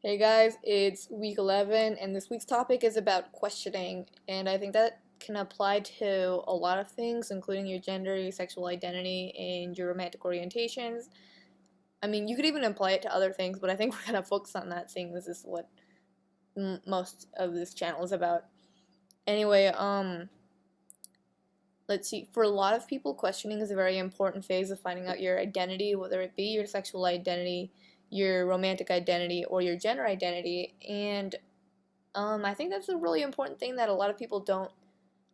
Hey guys, it's week 11, and this week's topic is about questioning, and I think that can apply to a lot of things, including your gender, your sexual identity, and your romantic orientations. I mean, you could even apply it to other things, but I think we're gonna focus on that, seeing this is what most of this channel is about. Anyway, let's see. For a lot of people, questioning is a very important phase of finding out your identity, whether it be your sexual identity, your romantic identity, or your gender identity. And I think that's a really important thing that a lot of people don't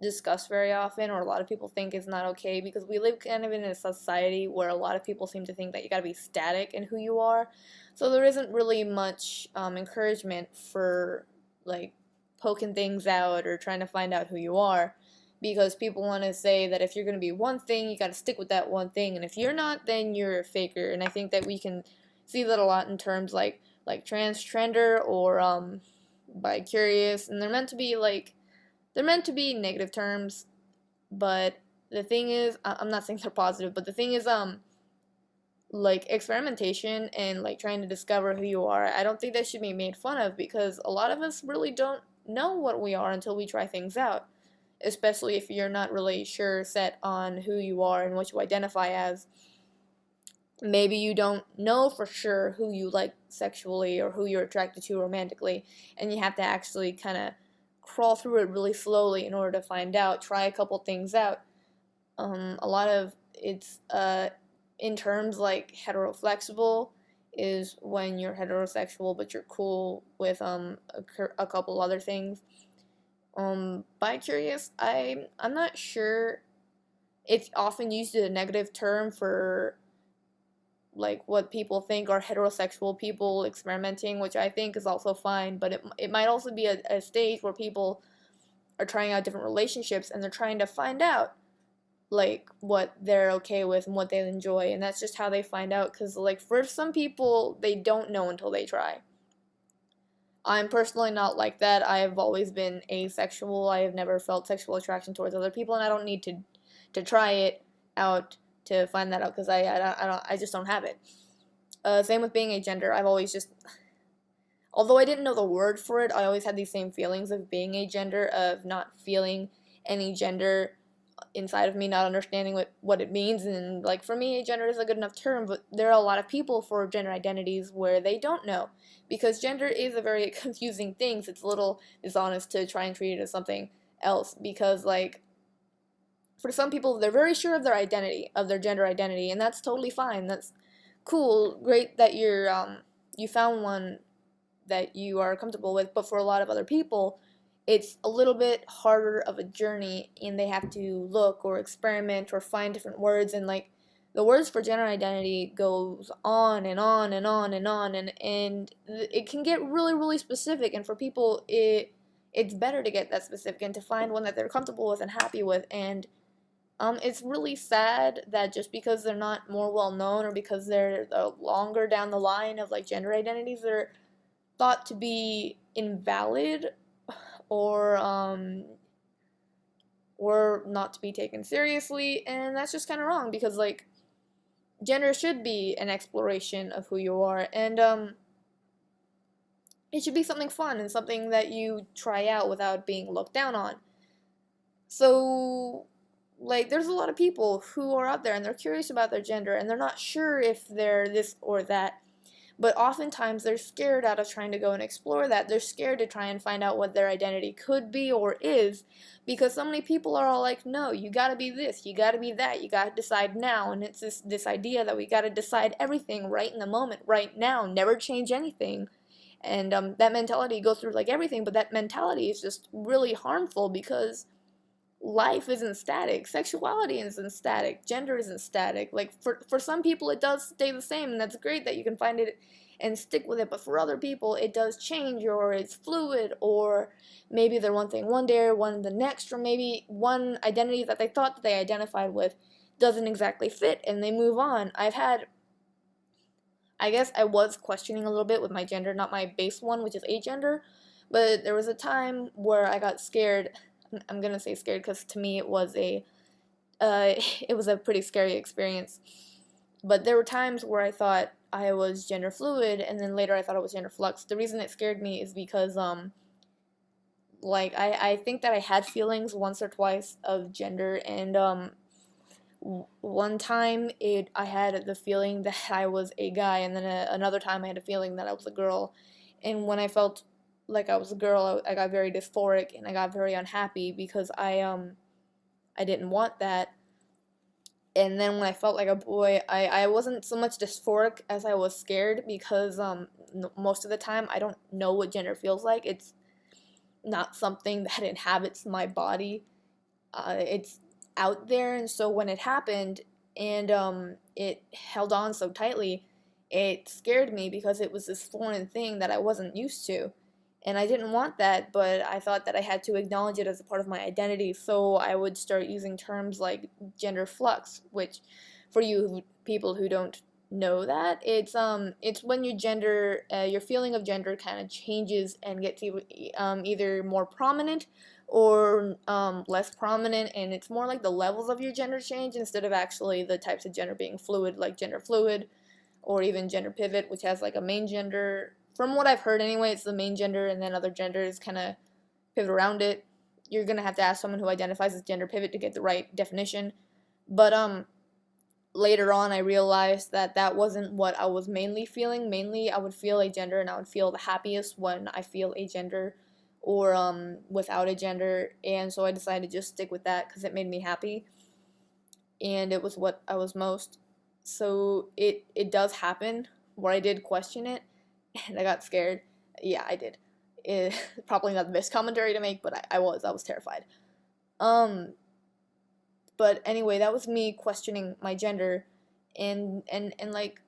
discuss very often, or a lot of people think is not okay, because we live kind of in a society where a lot of people seem to think that you gotta be static in who you are. So there isn't really much encouragement for like poking things out or trying to find out who you are, because people want to say that if you're going to be one thing, you got to stick with that one thing, and if you're not, then you're a faker. And I think that we can see that a lot in terms like transgender or bi-curious, and they're meant to be negative terms, but the thing is, I'm not saying they're positive, but the thing is, like experimentation and like trying to discover who you are, I don't think that should be made fun of, because a lot of us really don't know what we are until we try things out, especially if you're not really sure set on who you are and what you identify as. Maybe you don't know for sure who you like sexually or who you're attracted to romantically, and you have to actually kind of crawl through it really slowly in order to find out. Try a couple things out. A lot of it's in terms like heteroflexible is when you're heterosexual but you're cool with a couple other things. Bi-curious, I'm not sure. It's often used as a negative term for like what people think are heterosexual people experimenting, which I think is also fine, but it might also be a stage where people are trying out different relationships and they're trying to find out like what they're okay with and what they enjoy, and that's just how they find out, because like for some people they don't know until they try. I'm personally not like that. I have always been asexual. I have never felt sexual attraction towards other people, and I don't need to try it out to find that out, because I just don't have it. Same with being agender. I've always just, although I didn't know the word for it, I always had these same feelings of being agender, of not feeling any gender inside of me, not understanding what it means. And like for me, agender is a good enough term, but there are a lot of people for gender identities where they don't know, because gender is a very confusing thing. So it's a little dishonest to try and treat it as something else, because like for some people they're very sure of their identity, of their gender identity, and that's totally fine. That's cool, great that you found one that you are comfortable with. But for a lot of other people, it's a little bit harder of a journey, and they have to look or experiment or find different words, and like the words for gender identity goes on and on and on and on, and it can get really specific, and for people it's better to get that specific and to find one that they're comfortable with and happy with. And it's really sad that just because they're not more well known, or because they're longer down the line of like gender identities, they're thought to be invalid, or not to be taken seriously. And that's just kind of wrong, because like gender should be an exploration of who you are, and it should be something fun and something that you try out without being looked down on. So like there's a lot of people who are out there and they're curious about their gender and they're not sure if they're this or that, but oftentimes they're scared out of trying to go and explore that. They're scared to try and find out what their identity could be or is, because so many people are all like, no, you gotta be this, you gotta be that, you gotta decide now. And it's this idea that we gotta decide everything right in the moment, right now, never change anything. And that mentality goes through like everything, but that mentality is just really harmful, because life isn't static, sexuality isn't static, gender isn't static. Like for some people it does stay the same, and that's great that you can find it and stick with it, but for other people it does change, or it's fluid, or maybe they're one thing one day or one the next, or maybe one identity that they thought that they identified with doesn't exactly fit and they move on. I guess I was questioning a little bit with my gender, not my base one, which is agender, but there was a time where I got scared. I'm gonna say scared because to me it was it was a pretty scary experience. But there were times where I thought, I was gender fluid, and then later I thought it was gender flux. The reason it scared me is because like I think that I had feelings once or twice of gender, and one time I had the feeling that I was a guy, and then another time I had a feeling that I was a girl. And when I felt like I was a girl, I got very dysphoric and I got very unhappy because I didn't want that. And then when I felt like a boy, I wasn't so much dysphoric as I was scared because most of the time I don't know what gender feels like. It's not something that inhabits my body. It's out there, and so when it happened and it held on so tightly, it scared me because it was this foreign thing that I wasn't used to. And I didn't want that, but I thought that I had to acknowledge it as a part of my identity, so I would start using terms like gender flux, which, for you people who don't know that, it's when your gender, your feeling of gender kind of changes and gets either more prominent or less prominent, and it's more like the levels of your gender change instead of actually the types of gender being fluid, like gender fluid, or even gender pivot, which has like a main gender. From what I've heard anyway, it's the main gender, and then other genders kind of pivot around it. You're going to have to ask someone who identifies as gender pivot to get the right definition. But later on, I realized that that wasn't what I was mainly feeling. Mainly, I would feel a gender, and I would feel the happiest when I feel a gender or without a gender. And so I decided to just stick with that because it made me happy, and it was what I was most. So it does happen where I did question it, and I got scared. Yeah, I did. Probably not the best commentary to make, but I was terrified. But anyway, that was me questioning my gender, and like,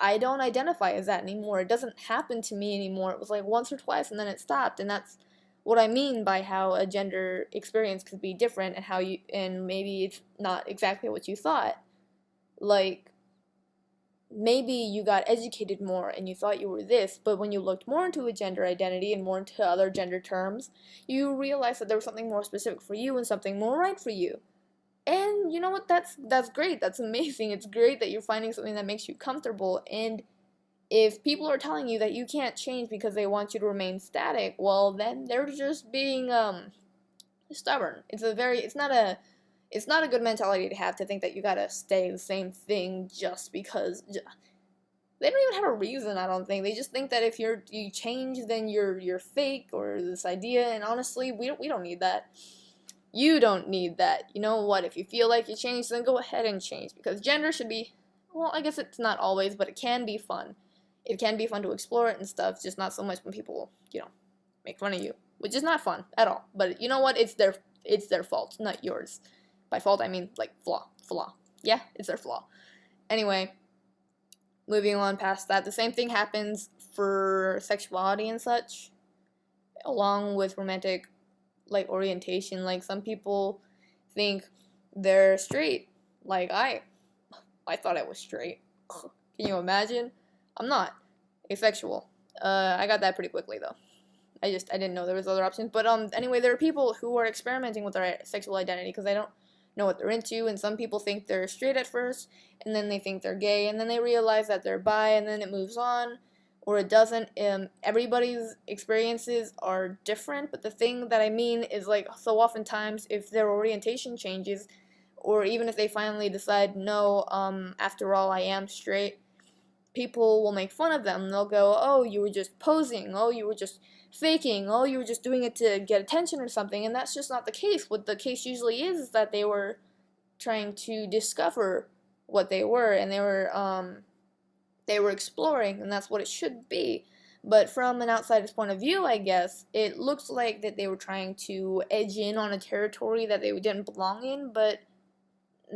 I don't identify as that anymore. It doesn't happen to me anymore. It was like once or twice, and then it stopped, and that's what I mean by how a gender experience could be different, and how you, and maybe it's not exactly what you thought. Like, maybe you got educated more and you thought you were this, but when you looked more into a gender identity and more into other gender terms, you realized that there was something more specific for you and something more right for you. And you know what? That's great. That's amazing. It's great that you're finding something that makes you comfortable. And if people are telling you that you can't change because they want you to remain static, well, then they're just being stubborn. It's not a good mentality to have, to think that you gotta stay the same thing just because. They don't even have a reason, I don't think. They just think that if you change, then you're fake, or this idea. And honestly, we don't need that. You don't need that. You know what? If you feel like you change, then go ahead and change, because gender should be, well, I guess it's not always, but it can be fun. It can be fun to explore it and stuff, just not so much when people, make fun of you, which is not fun at all. But you know what? It's their fault, not yours. By fault, I mean, like, flaw. Yeah, it's their flaw. Anyway, moving on past that, the same thing happens for sexuality and such, along with romantic, like, orientation. Like, some people think they're straight. Like, I thought I was straight. Can you imagine? I'm not. Asexual. I got that pretty quickly, though. I didn't know there was other options. But anyway, there are people who are experimenting with their sexual identity because they don't know what they're into, and some people think they're straight at first, and then they think they're gay, and then they realize that they're bi, and then it moves on, or it doesn't. Everybody's experiences are different, but the thing that I mean is, like, so oftentimes, if their orientation changes, or even if they finally decide, no, after all, I am straight, people will make fun of them. They'll go, oh, you were just posing, oh, you were just faking, oh, you were just doing it to get attention or something, and that's just not the case. What the case usually is that they were trying to discover what they were, and they were exploring, and that's what it should be. But from an outsider's point of view, I guess, it looks like that they were trying to edge in on a territory that they didn't belong in, but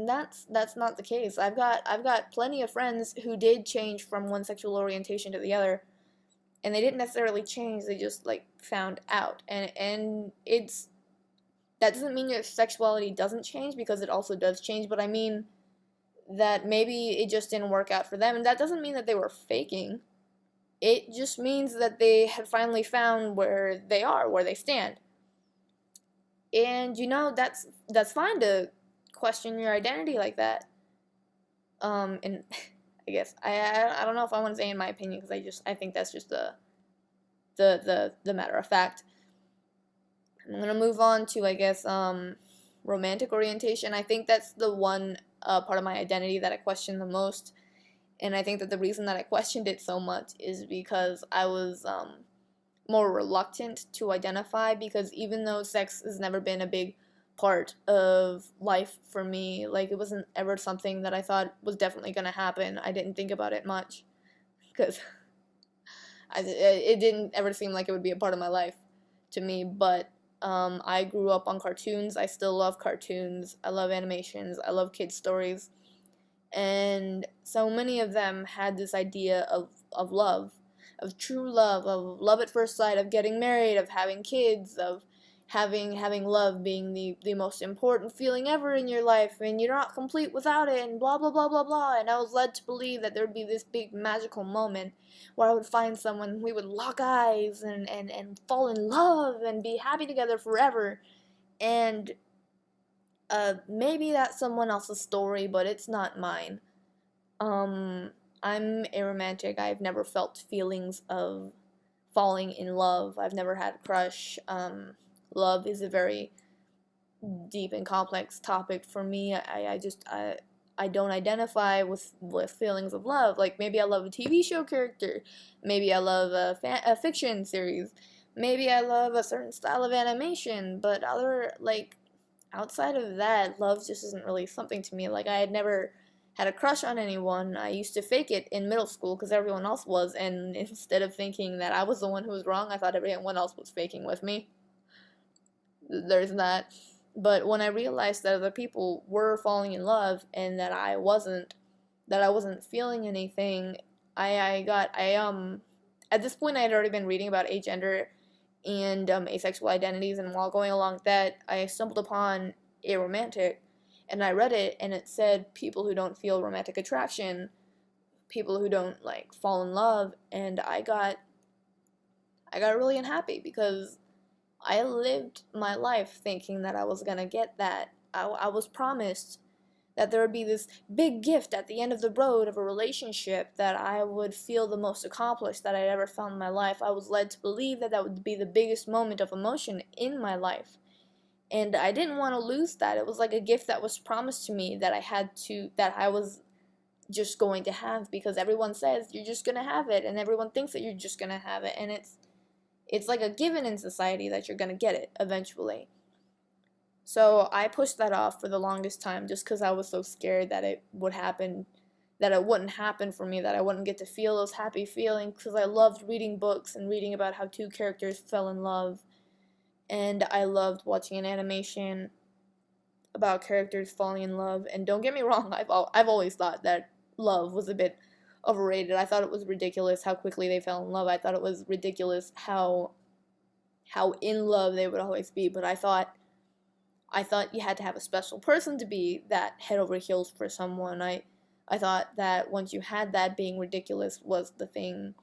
that's not the case. I've got plenty of friends who did change from one sexual orientation to the other, and they didn't necessarily change, they just, like, found out. And that doesn't mean your sexuality doesn't change, because it also does change, but I mean that maybe it just didn't work out for them, and that doesn't mean that they were faking. It just means that they had finally found where they are, where they stand. And, that's fine to question your identity like that. And I guess I don't know if I want to say in my opinion, because I think that's just the matter of fact. I'm gonna move on to, I guess, romantic orientation. I think that's the one part of my identity that I question the most, and I think that the reason that I questioned it so much is because I was more reluctant to identify, because even though sex has never been a big part of life for me, like, it wasn't ever something that I thought was definitely gonna happen. I didn't think about it much, because it didn't ever seem like it would be a part of my life to me. But I grew up on cartoons. I still love cartoons. I love animations. I love kids' stories. And so many of them had this idea of love, of true love, of love at first sight, of getting married, of having kids, of having love being the most important feeling ever in your life, and you're not complete without it, and blah blah blah blah blah. And I was led to believe that there would be this big magical moment where I would find someone, we would lock eyes and fall in love and be happy together forever. And maybe that's someone else's story, but it's not mine. I'm aromantic. I've never felt feelings of falling in love. I've never had a crush. Love is a very deep and complex topic for me. I don't identify with feelings of love. Like, maybe I love a TV show character. Maybe I love a fiction series. Maybe I love a certain style of animation. But outside of that, love just isn't really something to me. Like, I had never had a crush on anyone. I used to fake it in middle school because everyone else was, and instead of thinking that I was the one who was wrong, I thought everyone else was faking with me. There's that. But when I realized that other people were falling in love and that I wasn't feeling anything, at this point I had already been reading about agender and asexual identities, and while going along that, I stumbled upon aromantic, and I read it, and it said people who don't feel romantic attraction, people who don't fall in love, and I got really unhappy, because I lived my life thinking that I was gonna get that. I was promised that there would be this big gift at the end of the road of a relationship, that I would feel the most accomplished that I'd ever felt in my life. I was led to believe that that would be the biggest moment of emotion in my life. And I didn't want to lose that. It was like a gift that was promised to me that I was just going to have, because everyone says you're just going to have it, and everyone thinks that you're just going to have it, and it's like a given in society that you're going to get it eventually. So I pushed that off for the longest time, just because I was so scared that it would happen, that it wouldn't happen for me, that I wouldn't get to feel those happy feelings, because I loved reading books and reading about how two characters fell in love, and I loved watching an animation about characters falling in love. And don't get me wrong, I've always thought that love was a bit overrated. I thought it was ridiculous how quickly they fell in love. I thought it was ridiculous how in love they would always be. But I thought you had to have a special person to be that head over heels for someone. I thought that once you had that, being ridiculous was the thing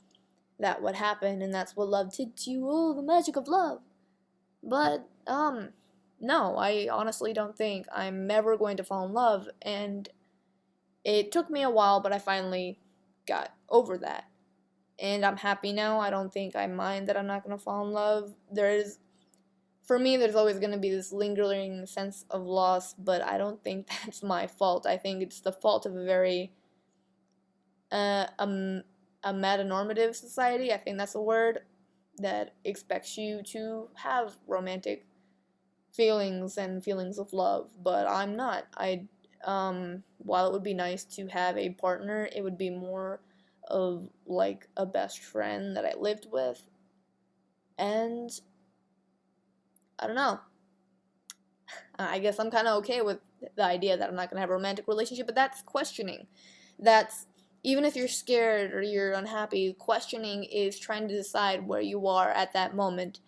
that would happen, and that's what love did to you. Oh, the magic of love. But no, I honestly don't think I'm ever going to fall in love, and it took me a while, but I finally got over that. And I'm happy now. I don't think I mind that I'm not going to fall in love. For me, there's always going to be this lingering sense of loss, but I don't think that's my fault. I think it's the fault of a very a metanormative society. I think that's a word, that expects you to have romantic feelings and feelings of love, but I'm not. While it would be nice to have a partner, it would be more of like a best friend that I lived with. And I don't know. I guess I'm kind of okay with the idea that I'm not going to have a romantic relationship, but that's questioning. That's, even if you're scared or you're unhappy, questioning is trying to decide where you are at that moment.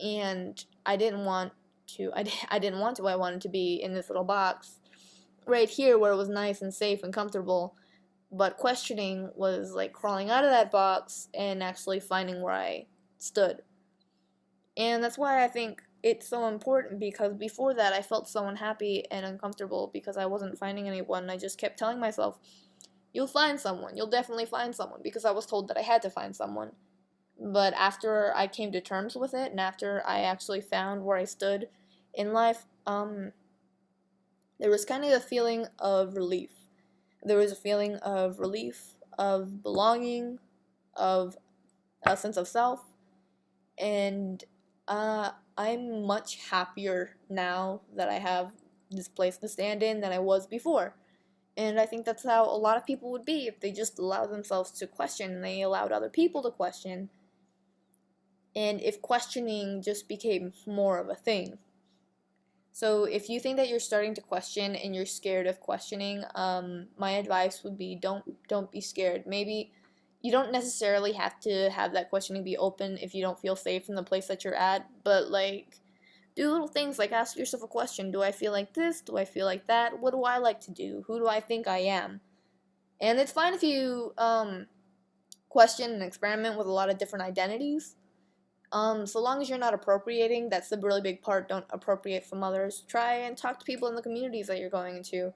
And I didn't want to. I wanted to be in this little box right here where it was nice and safe and comfortable. But questioning was like crawling out of that box and actually finding where I stood. And that's why I think it's so important, because before that I felt so unhappy and uncomfortable because I wasn't finding anyone. I just kept telling myself You'll find someone. You'll definitely find someone, because I was told that I had to find someone. But after I came to terms with it, and after I actually found where I stood in life, there was kind of a feeling of relief. There was a feeling of relief, of belonging, of a sense of self, and I'm much happier now that I have this place to stand in than I was before. And I think that's how a lot of people would be if they just allowed themselves to question and they allowed other people to question. And if questioning just became more of a thing. So if you think that you're starting to question and you're scared of questioning, my advice would be don't be scared. Maybe you don't necessarily have to have that questioning be open if you don't feel safe in the place that you're at, but like do little things like ask yourself a question. Do I feel like this? Do I feel like that? What do I like to do? Who do I think I am? And it's fine if you question and experiment with a lot of different identities. So long as you're not appropriating, that's the really big part. Don't appropriate from others. Try and talk to people in the communities that you're going into.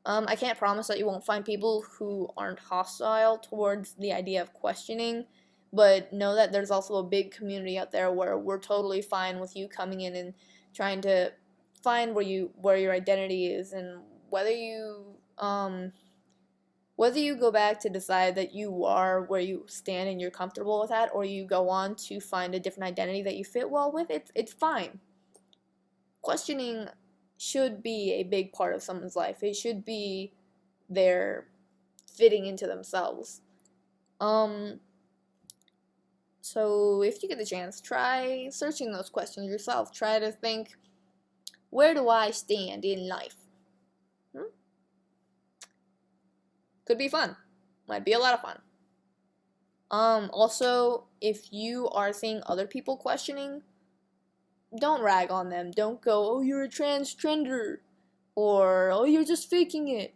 I can't promise that you won't find people who aren't hostile towards the idea of questioning, but know that there's also a big community out there where we're totally fine with you coming in and trying to find where your identity is, and whether you go back to decide that you are where you stand and you're comfortable with that, or you go on to find a different identity that you fit well with, it's fine. Questioning should be a big part of someone's life. It should be their fitting into themselves. So if you get the chance, try searching those questions yourself. Try to think, where do I stand in life? Could be fun. Might be a lot of fun. Also, if you are seeing other people questioning, don't rag on them. Don't go, oh, you're a transgender, or oh, you're just faking it,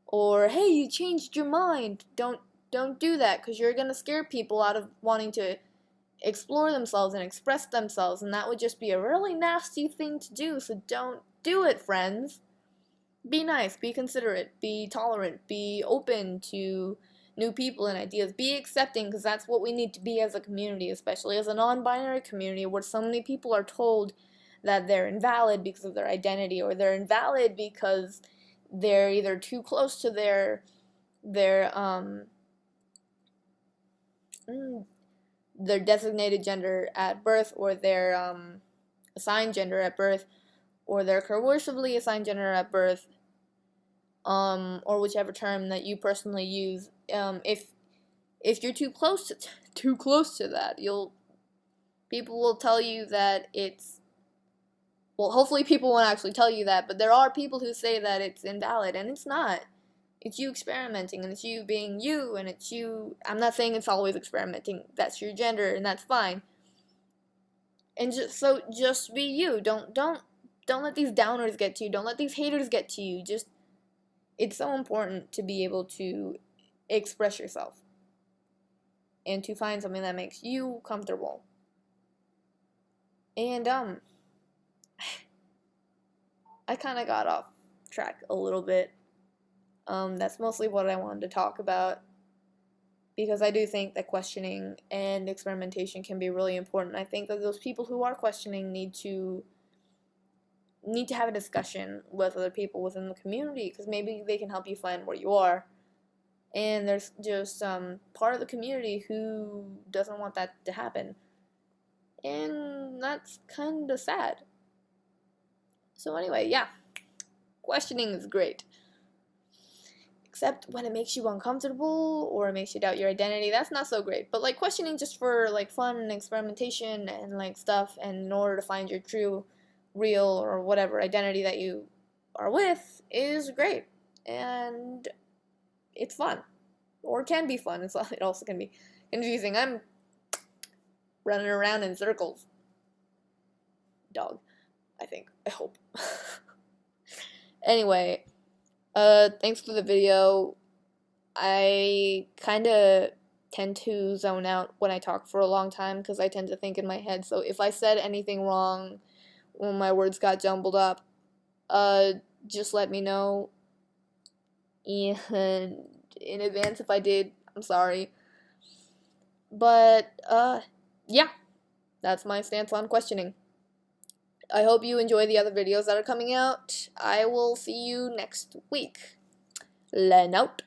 or hey, you changed your mind. Don't do that, because you're gonna scare people out of wanting to explore themselves and express themselves, and that would just be a really nasty thing to do. So don't do it, friends. Be nice, be considerate, be tolerant, be open to new people and ideas, be accepting, because that's what we need to be as a community, especially as a non-binary community where so many people are told that they're invalid because of their identity, or they're invalid because they're either too close to their designated gender at birth, or their assigned gender at birth, or their coercively assigned gender at birth, or whichever term that you personally use. If you're too close to that, people will tell you that it's, well, hopefully people won't actually tell you that, but there are people who say that it's invalid, and it's not. It's you experimenting, and it's you being you, and it's you. I'm not saying it's always experimenting. That's your gender, and that's fine. And just be you. Don't let these downers get to you. Don't let these haters get to you. It's so important to be able to express yourself and to find something that makes you comfortable. And I kind of got off track a little bit. That's mostly what I wanted to talk about, because I do think that questioning and experimentation can be really important. I think that those people who are questioning need to have a discussion with other people within the community, because maybe they can help you find where you are. And there's just part of the community who doesn't want that to happen, and that's kind of sad. So anyway, yeah, questioning is great, except when it makes you uncomfortable or it makes you doubt your identity. That's not so great. But like questioning just for like fun and experimentation and like stuff, and in order to find your true, real, or whatever identity that you are with, is great, and it's fun, or can be fun. It also can be confusing. I'm running around in circles. Dog, I hope. Anyway, thanks for the video. I kind of tend to zone out when I talk for a long time, because I tend to think in my head. So if I said anything wrong, when my words got jumbled up, just let me know. and in advance if I did, I'm sorry. But, yeah, that's my stance on questioning. I hope you enjoy the other videos that are coming out. I will see you next week. Lenn out.